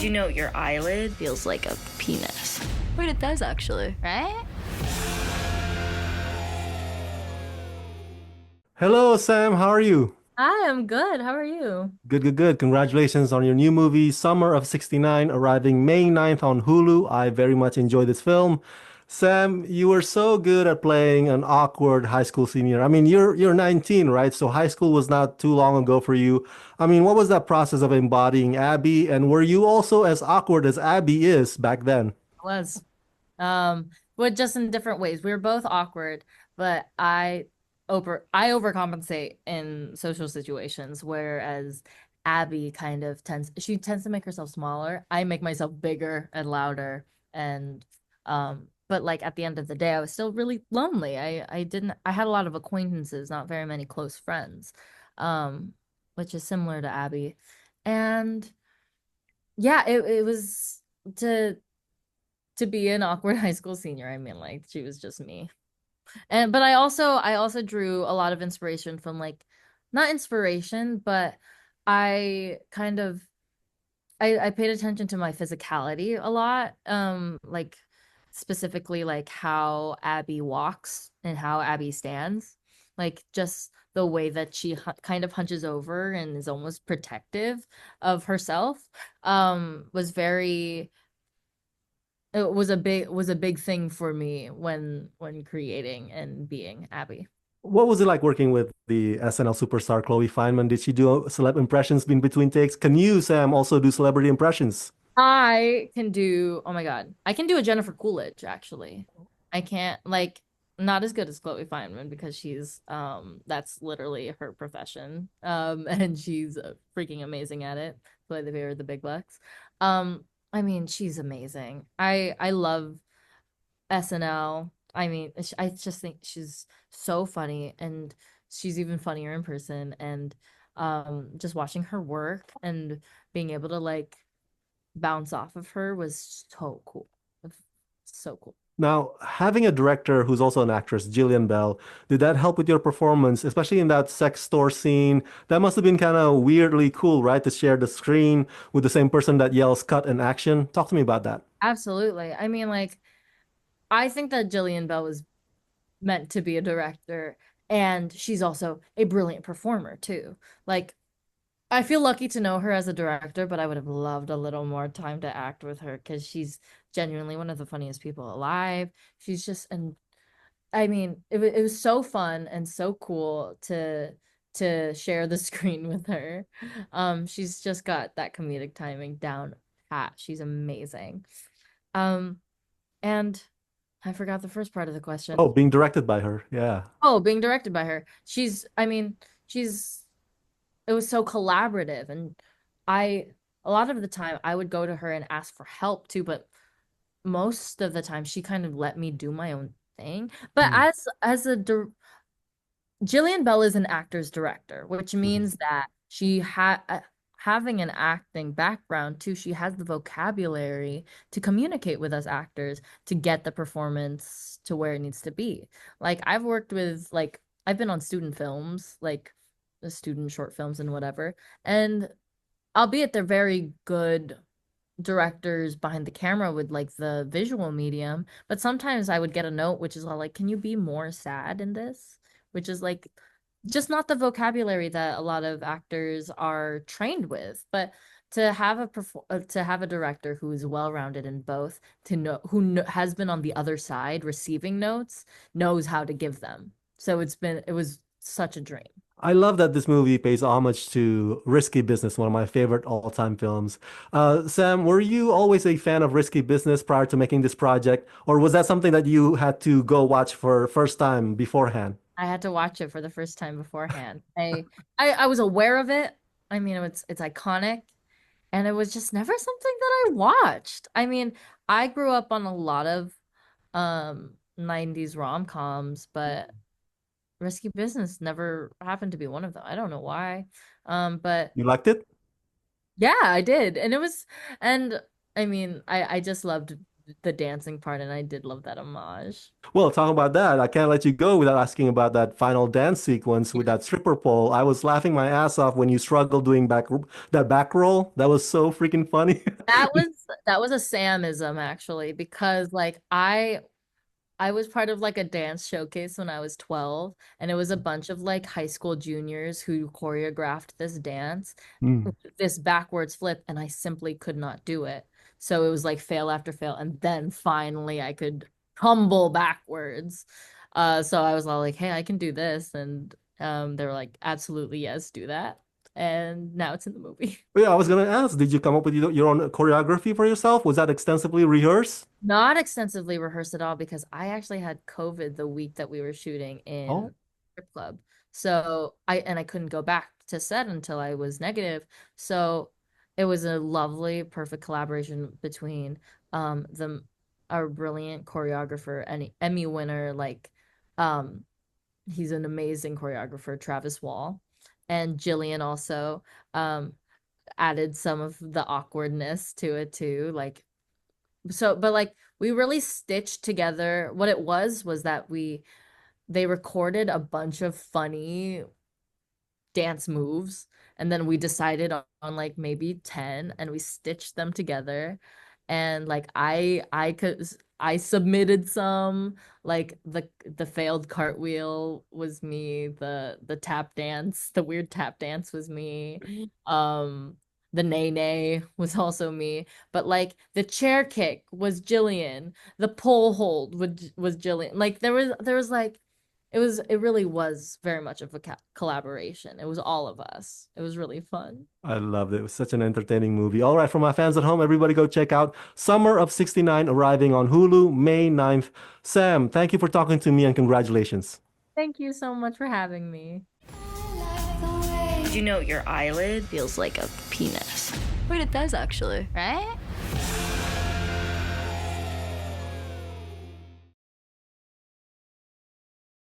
you know your eyelid feels like a penis? Wait, it does actually. Right? Hello, Sam. How are you? Hi, I'm good. How are you? Good, good, good. Congratulations on your new movie, Summer of '69, arriving May 9th on Hulu. I very much enjoyed this film. Sam, you were so good at playing an awkward high school senior. I mean, you're 19, right? So high school was not too long ago for you. I mean, what was that process of embodying Abby? And were you also as awkward as Abby is back then? Was. But just in different ways. We were both awkward, but I overcompensate in social situations, whereas Abby kind of tends to make herself smaller. I make myself bigger and louder and but like at the end of the day I was still really lonely. I had a lot of acquaintances, not very many close friends. Um, which is similar to Abby. And yeah, it was to to be an awkward high school senior. I mean, like she was just me. And but I also drew a lot of inspiration from like not inspiration, but I kind of I paid attention to my physicality a lot. Like specifically like how Abby walks and how Abby stands. Like just the way that she kind of hunches over and is almost protective of herself was very it was a big thing for me when creating and being Abby. What was it like working with the SNL superstar Chloe Fineman? Did she do celeb impressions in between takes? Can you, Sam, also do celebrity impressions? I can do, oh my God, I can do a Jennifer Coolidge actually. I can't like not as good as Chloe Fineman because she's that's literally her profession. And she's freaking amazing at it. Play the Bear, the Big Bucks. I mean, she's amazing. I love SNL. I mean, I just think she's so funny and she's even funnier in person and just watching her work and being able to like bounce off of her was so cool. So cool. Now, having a director who's also an actress, Jillian Bell, did that help with your performance, especially in that sex store scene? That must have been kind of weirdly cool, right? To share the screen with the same person that yells cut and action. Talk to me about that. Absolutely. I mean, like, I think that Jillian Bell was meant to be a director, and she's also a brilliant performer too. Like, I feel lucky to know her as a director, but I would have loved a little more time to act with her because she's genuinely one of the funniest people alive. She's just, and I mean, it was so fun and so cool to share the screen with her. She's just got that comedic timing down pat. She's amazing. Um, and I forgot the first part of the question. Oh, being directed by her. Yeah. Oh, being directed by her. I mean, she's it was so collaborative and I a lot of the time I would go to her and ask for help too, but most of the time she kind of let me do my own thing. But Mm. Jillian Bell is an actor's director, which Mhm. means that she had having an acting background too, she has the vocabulary to communicate with us actors to get the performance to where it needs to be. Like I've been on student films, like the student short films and whatever, and albeit they're very good directors behind the camera with like the visual medium, but sometimes I would get a note which is all like, can you be more sad in this? Which is like just not the vocabulary that a lot of actors are trained with. But to have a director who is well-rounded in both, to know has been on the other side receiving notes, knows how to give them. So it was such a dream. I love that this movie pays homage to Risky Business, one of my favorite all-time films. Sam, were you always a fan of Risky Business prior to making this project, or was that something that you had to go watch for first time beforehand? I had to watch it for the first time beforehand. I was aware of it. I mean, it's iconic, and it was just never something that I watched. I mean, I grew up on a lot of 90s rom-coms, but Risky Business never happened to be one of them. I don't know why. But You liked it? yeah, I did. And I mean, I just loved the dancing part, and I did love that homage. Well, talking about that, I can't let you go without asking about that final dance sequence with that stripper pole. I was laughing my ass off when you struggled doing that back roll. That was so freaking funny. That was a Samism actually, because like I was part of like a dance showcase when I was 12, and it was a bunch of like high school juniors who choreographed this dance, Mm. this backwards flip, and I simply could not do it. So it was like fail after fail, and then finally I could tumble backwards. So I was all like, "Hey, I can do this," and they were like, "Absolutely, yes, do that." And now it's in the movie. Yeah, I was gonna ask, did you come up with your own choreography for yourself? Was that extensively rehearsed? Not extensively rehearsed at all because I actually had COVID the week that we were shooting Oh, in strip club. So I couldn't go back to set until I was negative. So it was a lovely, perfect collaboration between the our brilliant choreographer and Emmy winner, like um he's an amazing choreographer, Travis Wall, and Jillian also um added some of the awkwardness to it too. But like we really stitched together. What it was that they recorded a bunch of funny dance moves, and then we decided on like maybe 10, and we stitched them together. And like I submitted some, like the failed cartwheel was me, the tap dance, the weird tap dance was me. The nay nay was also me, but like the chair kick was Jillian, the pole hold was Jillian. Like there was like it really was very much of a collaboration. It was all of us. It was really fun. I loved it. It was such an entertaining movie. All right, for my fans at home, everybody go check out Summer of '69 arriving on Hulu May 9th. Sam, thank you for talking to me and congratulations. Thank you so much for having me. Did you know your eyelid feels like a penis? Wait, it does actually. Right?